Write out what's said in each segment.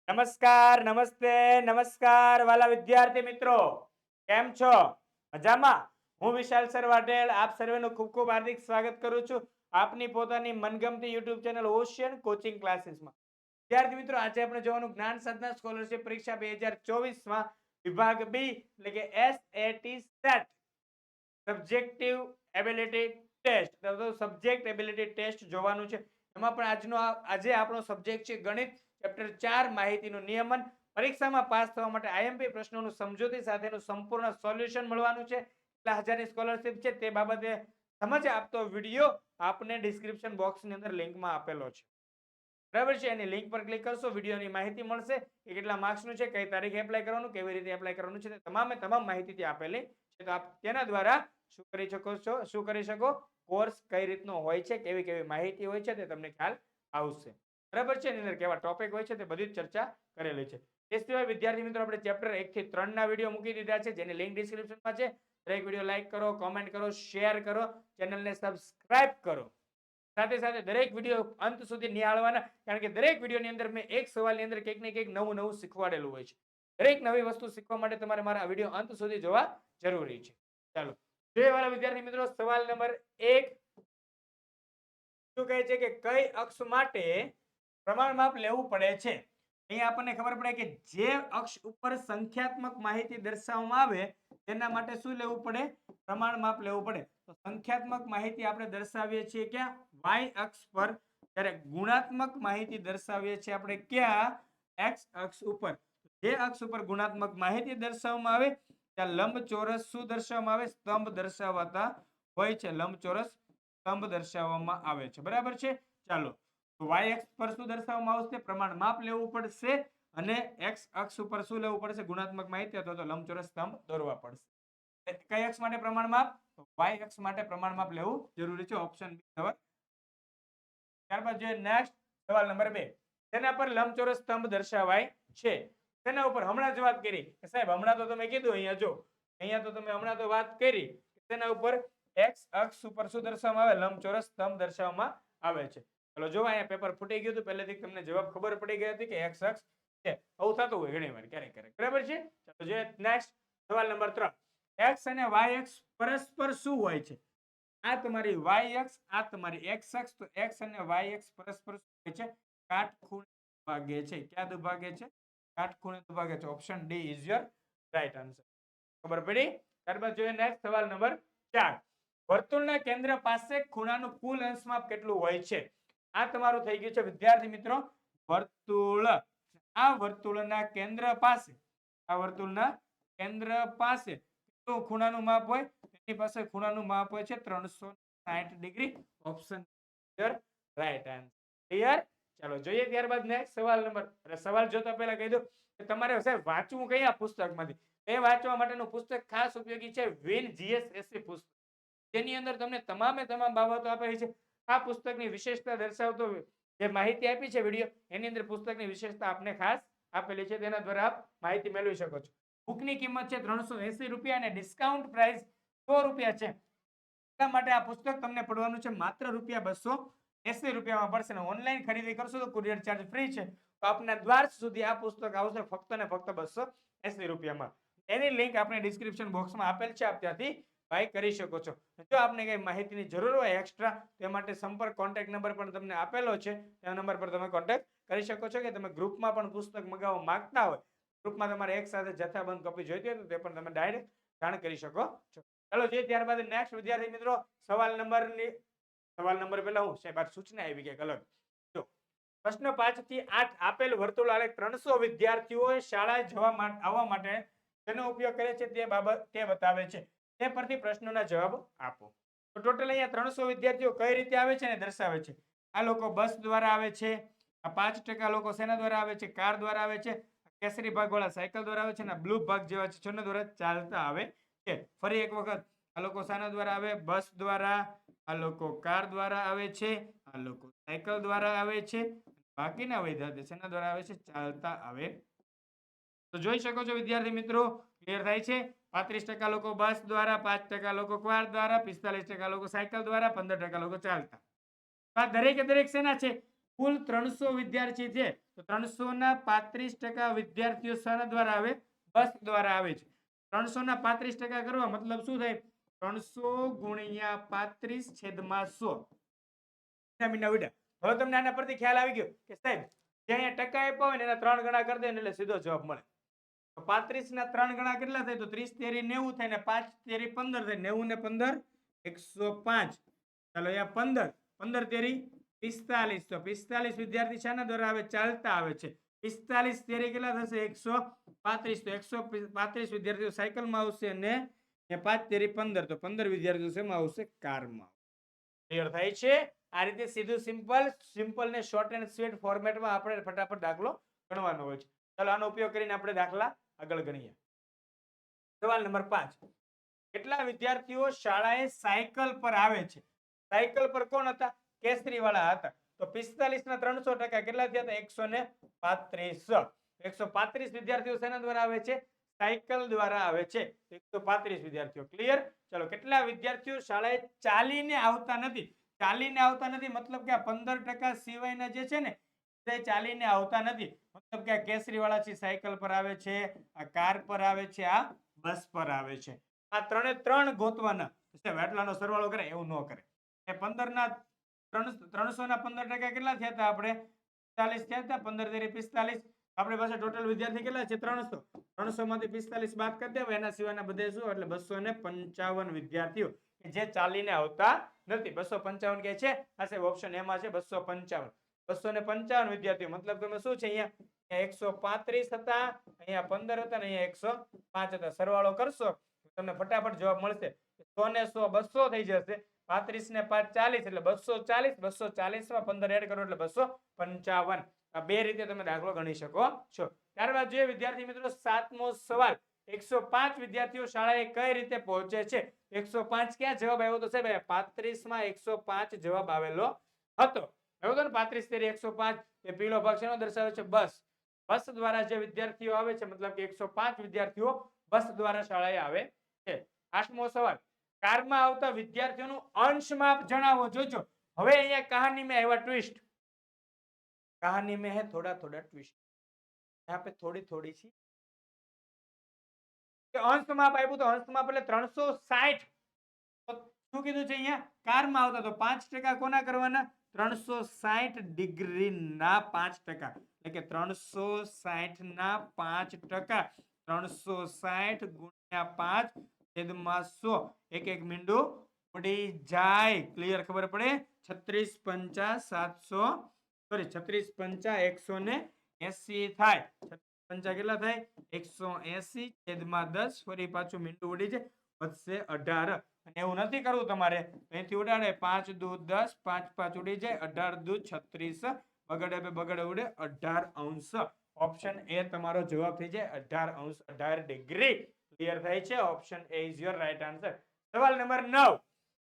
નમસ્કાર, નમસ્તે, નમસ્કાર વાલા વિદ્યાર્થી મિત્રો. કેમ છો? મજામાં? હું વિશાલ સર વાઢેલ આપ સર્વેનું ખૂબ ખૂબ હાર્દિક સ્વાગત કરું છું આપની પોતાની મનગમતી યુટ્યુબ ચેનલ ઓશિયન કોચિંગ ક્લાસીસમાં. વિદ્યાર્થી મિત્રો, આજે આપણે જોવાનું જ્ઞાન સાધના સ્કોલરશિપ પરીક્ષા 2024 માં વિભાગ બી એટલે કે SAT SAT subjective ability test તો સબ્જેક્ટ એબિલિટી ટેસ્ટ જોવાનું છે. એમાં પણ આજે આપણો સબ્જેક્ટ છે ગણિત ચેપ્ટર 4 માહિતીનું નિયમન. પરીક્ષામાં પાસ થવા માટે આઈએમપી પ્રશ્નોનું સમજૂતી સાથેનું સંપૂર્ણ સોલ્યુશન મળવાનું છે. એટલા હજારની સ્કોલરશિપ છે તે બાબતે સમજ આપતો વિડિયો આપને ડિસ્ક્રિપ્શન બોક્સની અંદર લિંકમાં આપેલો છે. બરાબર છે, એની લિંક પર ક્લિક કરશો વિડિયોની માહિતી મળશે કે કેટલા માર્ક્સનું છે, કઈ તારીખે એપ્લાય કરવાનું, કેવી રીતે એપ્લાય કરવાનું છે, તમામે તમામ માહિતી ત્યાં આપેલી છે. તો આપ તેના દ્વારા શું કરી શકો કોર્સ કઈ રીતનો હોય છે, કેવી કેવી માહિતી હોય છે તે તમને ખ્યાલ આવશે. બરાબર છે, એની અંદર કેવા ટોપિક હોય છે તે બધી જ ચર્ચા કરેલી છે. એ સિવાય વિદ્યાર્થી મિત્રો આપણે ચેપ્ટર 1 થી 3 ના વિડિયો મૂકી દીધા છે, જેની લિંક ડિસ્ક્રિપ્શનમાં છે. દરેક વિડિયો લાઈક કરો, કોમેન્ટ કરો, શેર કરો, ચેનલને સબસ્ક્રાઇબ કરો. સાથે સાથે દરેક વિડિયો અંત સુધી નિહાળવાના, કારણ કે દરેક વિડિયોની અંદર મેં એક સવાલની અંદર કંઈક ને કંઈક નવું નવું શીખવાડેલું હોય છે. દરેક નવી વસ્તુ શીખવા માટે તમારે મારા વિડિયો અંત સુધી જોવા જરૂરી છે. ચાલો જોઈએ વાલા વિદ્યાર્થી મિત્રો, સવાલ નંબર 1 શું કહે છે કે કઈ અક્ષ માટે પ્રમાણ માપ લેવું પડે છે. અહીં આપણને ખબર પડે કે જે અક્ષ ઉપર સંખ્યાત્મક માહિતી દર્શાવવામાં આવે તેના માટે શું લેવું પડે? પ્રમાણ માપ લેવું પડે. તો સંખ્યાત્મક માહિતી આપણે દર્શાવીએ છીએ ક્યાં? y અક્ષ પર. ત્યારે ગુણાત્મક માહિતી દર્શાવીએ છીએ આપણે ક્યાં? x અક્ષ ઉપર. જે અક્ષ ઉપર ગુણાત્મક માહિતી દર્શાવવામાં આવે ત્યાં લંબચોરસ શું દર્શાવવામાં આવે? સ્તંભ દર્શાવતા હોય છે. લંબચોરસ સ્તંભ દર્શાવવામાં આવે છે. બરાબર છે. ચાલો, તો y અક્ષ પર શું દર્શાવવામાં આવશે? પ્રમાણ માપ લેવું પડશે. અને x અક્ષ ઉપર શું લેવું પડશે? ગુણાત્મક માહિતી અથવા તો લંબચોરસ સ્તંભ દોરવા પડશે. કઈ અક્ષ માટે પ્રમાણ માપ? y અક્ષ માટે પ્રમાણ માપ લેવું જરૂરી છે. ઓપ્શન બી જવાબ. ત્યારબાદ જોઈએ નેક્સ્ટ સવાલ નંબર 2. તેના પર લંબચોરસ સ્તંભ દર્શાવાય છે. તેના ઉપર હમણાં જ વાત કરી કે સાહેબ હમણાં તો તમે કીધું, અહીંયા જો અહીંયા તો તમે હમણાં તો વાત કરી તેના ઉપર x અક્ષ ઉપર શું દર્શાવવામાં આવે? લંબચોરસ સ્તંભ દર્શાવવામાં આવે છે. ચલો જો અહીંયા પેપર ફૂટી ગયું હતું, પહેલેથી તમને જવાબ ખબર પડી ગઈ હતી કે x અક્ષ છે. આવું થતું હોય ઘણીવાર ક્યારેક. બરાબર છે. ચાલો જોઈએ નેક્સ્ટ સવાલ નંબર 3. x અને y અક્ષ પરસ્પર શું હોય છે? આ તમારી y અક્ષ, આ તમારી x અક્ષ. તો x અને y અક્ષ પરસ્પર શું હોય છે? કાટખૂણે દુભાગે છે. ક્યાં દુભાગે છે? કાટખૂણે દુભાગે છે. Option D is your right answer. ખબર પડી? ત્યારબાદ જોઈએ નેક્સ્ટ સવાલ નંબર 4. વર્તુળના કેન્દ્ર પાસે ખૂણાનું કુલ અંશ માપ કેટલું હોય છે? આ તમારું થઈ ગયું છે વિદ્યાર્થી મિત્રો વર્તુળ. આ વર્તુળના કેન્દ્ર પાસે, આ વર્તુળના કેન્દ્ર પાસે કેટલું ખૂણાનું માપ હોય? એની પાસે ખૂણાનું માપ હોય છે 360 degree. Option right answer. Clear? ચાલો જોઈએ ત્યારબાદ નેક્સ્ટ સવાલ નંબર. સવાલ જોતા પહેલા કહી દઉં કે તમારે સાહેબ વાંચવું કયા પુસ્તકમાંથી? એ વાંચવા માટેનું પુસ્તક ખાસ ઉપયોગી છે વિન જીએસએસસી પુસ્તક. તેની અંદર તમને તમામે તમામ બાબતો આપેલી છે. આ પુસ્તકની વિશેષતા દર્શાવતો જે માહિતી આપી છે વિડિયો, એની અંદર પુસ્તકની વિશેષતા આપને ખાસ આપેલી છે. તેના દ્વારા આપ માહિતી મેળવી શકો છો. બુકની કિંમત છે 380 રૂપિયા અને ડિસ્કાઉન્ટ પ્રાઇસ 100 રૂપિયા છે. એટલા માટે આ પુસ્તક તમને પડવાનું છે માત્ર ₹280 પડશે. અને ઓનલાઈન ખરીદી કરશો તો કુરિયર ચાર્જ ફ્રી છે. તો આપના દ્વાર સુધી આ પુસ્તક આવશે ફક્ત ને ફક્ત ₹280. એની લિંક આપણે ડિસ્ક્રિપ્શન બોક્સમાં આપેલ છે, આપ ત્યાંથી બાય કરી શકો છો. જો આપને કઈ માહિતીની જરૂર હોય એક્સ્ટ્રા, તે માટે સંપર્ક કોન્ટેક્ટ નંબર પણ તમને આપેલો છે. તે નંબર પર તમે કોન્ટેક્ટ કરી શકો છો. કે તમે ગ્રુપમાં પણ પુસ્તક મંગાવવા માંગતા હોય, ગ્રુપમાં તમારે એક સાથે જથ્થાબંધ કોપી જોઈતી હોય તો તે પણ તમે ડાયરેક્ટ જાણ કરી શકો છો. ચાલો જોઈએ ત્યારબાદ નેક્સ્ટ વિદ્યાર્થી મિત્રો સવાલ નંબર પહેલા હું સાહેબ સૂચના આવી કે અલગ. જો પ્રશ્ન 5 થી 8 આપેલ વર્તુળ આલેખ 300 વિદ્યાર્થીઓએ શાળાએ આવવા માટે તેનો ઉપયોગ કરે છે તે બાબત તે બતાવે છે. તે પરથી પ્રશ્નોના જવાબ આપો. તો ટોટલ અહીંયા 300 વિદ્યાર્થીઓ કઈ રીતે આવે છે ને દર્શાવે છે. આ લોકો બસ દ્વારા આવે છે. આ 5% લોકો શેના દ્વારા આવે છે? કાર દ્વારા આવે છે. કેસરી ભાગ વાળા સાયકલ દ્વારા આવે છે. અને બ્લુ ભાગ જેવા છે છોડ દ્વારા ચાલતા આવે છે. ફરી એક વખત આ લોકો શાના દ્વારા આવે? બસ દ્વારા. આ લોકો કાર દ્વારા આવે છે. આ લોકો સાયકલ દ્વારા આવે છે. બાકીના વિદ્યાર્થીઓ શેના દ્વારા આવે છે? ચાલતા આવે. તો જોઈ શકો છો વિદ્યાર્થી મિત્રો, ક્લિયર થાય છે. 35% લોકો બસ દ્વારા, 5% લોકો કાર દ્વારા, 45% લોકો સાયકલ દ્વારા, 15% લોકો ચાલતા. આ દરેકે દરેક શેના છે? કુલ 300 વિદ્યાર્થી છે. તો 335% વિદ્યાર્થીઓ શાના દ્વારા આવે? બસ દ્વારા આવે છે. 335% કરવા મતલબ શું થાય? 300 ગુણ્યા 35 છેદમાં 100. હવે તમને આના પરથી ખ્યાલ આવી ગયો કે સાહેબ જે અહીંયા ટકા આપ્યા હોય ને એના 3 ગણા કરી દે એટલે સીધો જવાબ મળે. તો 35 ના 3 ગણા કેટલા થાય? તો 30 તેરી 90 થાય ને 5 તેરી 15 થાય. 90 ને 15 105. ચાલો અહીંયા 15 15 તેરી 45. તો 45 વિદ્યાર્થી શાના દ્વારા આવે? ચાલતા આવે છે. 45 તેરી કેટલા થશે? 135. તો 135 વિદ્યાર્થીઓ સાયકલમાં આવશે અને 5 તેરી 15. તો 15 વિદ્યાર્થીઓ શેમાં આવશે? કારમાં. ક્લિયર થાય છે? આ રીતે સીધું સિમ્પલ ને શોર્ટ એન્ડ સ્વીટ ફોર્મેટમાં આપણે ફટાફટ દાખલો ગણવાનો હોય છે. ચાલો આનો ઉપયોગ કરીને આપણે દાખલા આગળ ગણીએ. સવાલ નંબર 5. કેટલા વિદ્યાર્થીઓ શાળાએ સાયકલ પર આવે છે? સાયકલ પર કોણ હતા? કેસરી વાળા હતા. તો 45 ના 300% કેટલા થયા હતા? 135. 135 વિદ્યાર્થીઓ શેના દ્વારા આવે છે? સાયકલ દ્વારા આવે છે. 135 વિદ્યાર્થીઓ. ક્લિયર? ચલો કેટલા વિદ્યાર્થીઓ શાળાએ ચાલીને આવતા નથી? ચાલીને આવતા નથી મતલબ કે આ 15% સિવાયના જે છે ને તે ચાલીને આવતા નથી. મતલબ કે આ કેસરી વાળા છે સાયકલ પર આવે છે, આ કાર પર આવે છે, આ બસ પર આવે છે. આ ત્રણે ત્રણ ગોતવાના. આટલાનો સરવાળો કરે એવું ન કરે. એ 15 ના 300 ના 15% કેટલા થયા હતા? આપણે 45 થયા હતા. 15 તેરી 45. આપણી પાસે ટોટલ વિદ્યાર્થી કેટલા છે? 300. 300 માંથી 45 બાદ કરી દેવા. એના સિવાયના બધે શું એટલે 255 વિદ્યાર્થીઓ જે ચાલીને આવતા નથી. 255 કે છે આ સાહેબ ઓપ્શન એમાં છે 255. 255 વિદ્યાર્થીઓ મતલબ તમે શું છે અહીંયા 135 હતા, અહીંયા 15 હતા ને અહીંયા 105 હતા. સરવાળો કરશો તમને ફટાફટ જવાબ મળશે. 100 ને 100 200 થઈ જશે. 35 ને 5 40 એટલે 240. 240 માં 15 એડ કરો એટલે 255. આ બે રીતે તમે દાખલો ગણી શકો છો. ત્યારબાદ જોઈએ વિદ્યાર્થી મિત્રો 7મો સવાલ. 105 વિદ્યાર્થીઓ શાળાએ કઈ રીતે પહોંચે છે? 105 ક્યાં જવાબ આવ્યો તો સાહેબ? 35 માં 105 જવાબ આવેલો હતો. આવ્યો તો ને 35 તેરી 105. એ પીળો ભાગ શેનો દર્શાવે છે? બસ. બસ દ્વારા જે વિદ્યાર્થીઓ આવે છે મતલબ કે 105 વિદ્યાર્થીઓ બસ દ્વારા શાળાએ આવે છે. 8મો સવાલ. કારમાં આવતા વિદ્યાર્થીઓનું અંશ માપ જણાવો. જોજો હવે અહીંયા કહાની में આવ્યા ટ્વિસ્ટ. कहानी में है थोड़ा थोड़ा ट्विस्ट. यहाँ पे थोड़ी थोड़ी सी अंश माप आप्યું તો અંશ માપ એટલે 360. તો શું કીધું છે અહીંયા? કારમાં આવતા તો 5% કોના કરવાના? 360 ડિગ્રી ના 5%. એટલે કે 360 ના 5%. 360 ગુણ્યા 5 છેદમાં 100. એક એક મીંડું ઉડી જાય. ક્લિયર? ખબર પડે? 36 5 700 સોરી 36 5 180 થાય. 5 કેટલા થાય? 180 છેદમાં 10. ફરી પાછું મીંડું ઉડી જાય વધશે 18. અને એવું નથી કરવું તમારે. અહીંથી ઉડાડે 5 દુ 10 5 5 ઉડી જાય 18 દુ 36 બગડે બે બગડે ઉડે 18 અંશ. ઓપ્શન એ તમારો જવાબ થઈ જાય 18 અંશ 18 ડિગ્રી. ક્લિયર થાય છે? Option A is your right answer. સવાલ નંબર 9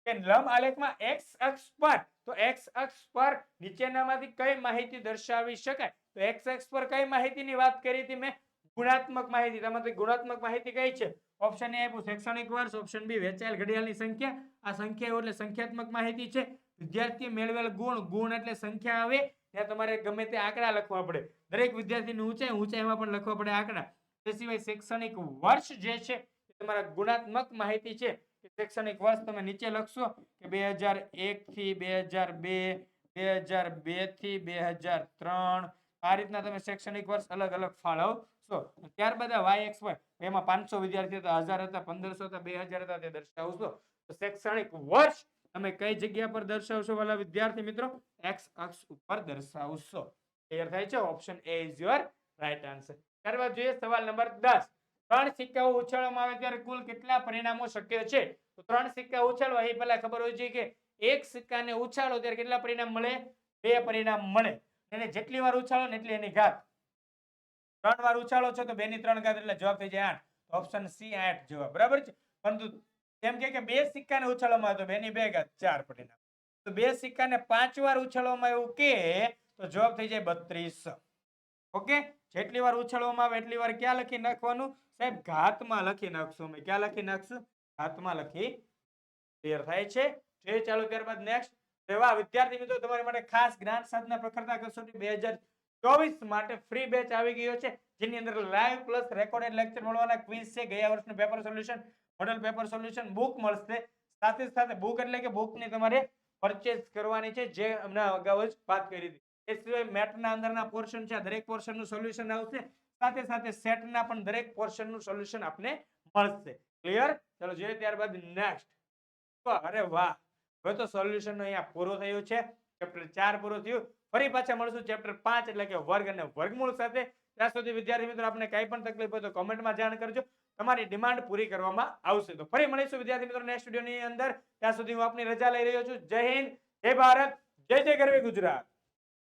કે લંબ આલેખમાં x અક્ષ પર તો x અક્ષ પર નીચેનામાંથી કઈ માહિતી દર્શાવી શકાય? તો x અક્ષ પર કઈ માહિતીની વાત કરી હતી મેં? ગુણાત્મક માહિતી. તમારી ગુણાત્મક માહિતી કઈ છે? ઓપ્શન એ આપ્યું શૈક્ષણિક વર્ષ, ઓપ્શન બી વેચાયેલ ઘડિયાળની સંખ્યા. આ સંખ્યા એટલે સંખ્યાત્મક માહિતી છે. વિદ્યાર્થી મેળવેલ ગુણ. ગુણ એટલે સંખ્યા આવે ત્યાં તમારે ગમે તે આંકડા લખવા પડે. દરેક વિદ્યાર્થીની ઊંચાઈ, ઊંચાઈમાં પણ લખવા પડે આંકડા. તે સિવાય શૈક્ષણિક વર્ષ જે છે એ તમારા ગુણાત્મક માહિતી છે. શૈક્ષણિક વર્ષ તમે નીચે લખશો કે 2001 થી 2002, 2002 થી 2003. આ રીતના તમે શૈક્ષણિક વર્ષ અલગ અલગ ફાળવશો. ત્યારબાદ YXY એમાં 500 વિદ્યાર્થી હતા, 1000 હતા, 1500 હતા, 2000 હતા તે દર્શાવશો. તો શૈક્ષણિક વર્ષ તમે કઈ જગ્યા પર દર્શાવશો વાલા વિદ્યાર્થી મિત્રો? x અક્ષ ઉપર દર્શાવશો. ક્લિયર થાય છે? Option A is your right answer. ત્યારબાદ જોઈએ સવાલ નંબર 10. 3 સિક્કાઓ ઉછાળવામાં આવે ત્યારે કુલ કેટલા પરિણામો શક્ય છે? તો 3 સિક્કા ઉછાળવા એ પહેલા ખબર હોય છે કે એક સિક્કાને ઉછાળો ત્યારે કેટલા પરિણામ મળે? 2 પરિણામ મળે. એને જેટલી વાર ઉછાળો ને એટલી એની ઘાત. 3 વાર ઉછાળો છો તો 2 ની 3 ઘાત એટલે જવાબ થઈ જાય 8. ઓપ્શન સી 8 જવાબ. બરાબર છે? પરંતુ એમ કે 2 સિક્કાને ઉછાળવામાં આવે તો 2 ની 2 ઘાત 4 પરિણામ. તો 2 સિક્કાને 5 વાર ઉછાળવામાં એવું કે તો જવાબ થઈ જાય 32. ઓકે? જેટલી વાર ઉછાળવામાં આવે એટલી વાર ક્યાં લખી નાખવાનું? સાહેબ ઘાતમાં લખી નાખશું. અમે ક્યાં લખી નાખશું? ઘાતમાં લખી. ક્લિયર થાય છે? જે ચાલો ત્યારબાદ નેક્સ્ટ. એવા વિદ્યાર્થી મિત્રો તમારી માટે ખાસ જ્ઞાન સાધના પ્રખરતા કસોટી 24 માટે ફ્રી બેચ આવી ગયો છે, જેની અંદર લાઈવ પ્લસ રેકોર્ડેડ લેક્ચર મળવાના, ક્વિઝ છે, ગયા વર્ષનું paper solution, model paper solution, book મળશે. સાથે સાથે બુક એટલે કે બુકની તમારે પરચેસ કરવાની છે, જે હમણાં અગાઉ જ વાત કરી હતી. એ સિવાય મેથના અંદરના પોર્શન છે, દરેક પોર્શનનું સોલ્યુશન આવશે. સાથે સાથે સેટના પણ દરેક પોર્શનનું સોલ્યુશન આપને મળશે. ક્લિયર? ચલો જોઈએ ત્યારબાદ નેક્સ્ટ. અરે વાહ, હવે તો સોલ્યુશન અહીંયા પૂરું થયું છે. ચેપ્ટર 4 પૂરું થયું. ફરી પાછા મળશું ચેપ્ટર 5 એટલે કે વર્ગ અને વર્ગમૂળ સાથે. ત્યાં સુધી વિદ્યાર્થી મિત્રો આપને કંઈ પણ તકલીફ હોય તો કોમેન્ટમાં જાણ કરજો. તમારી ડિમાન્ડ પૂરી કરવામાં આવશે. તો ફરી મળીશું વિદ્યાર્થી મિત્રો નેક્સ્ટ વિડિયોની અંદર. ત્યાં સુધી હું આપની રજા લઈ રહ્યો છું. જય હિન્દ, જય ભારત, જય જય ગરવી ગુજરાત.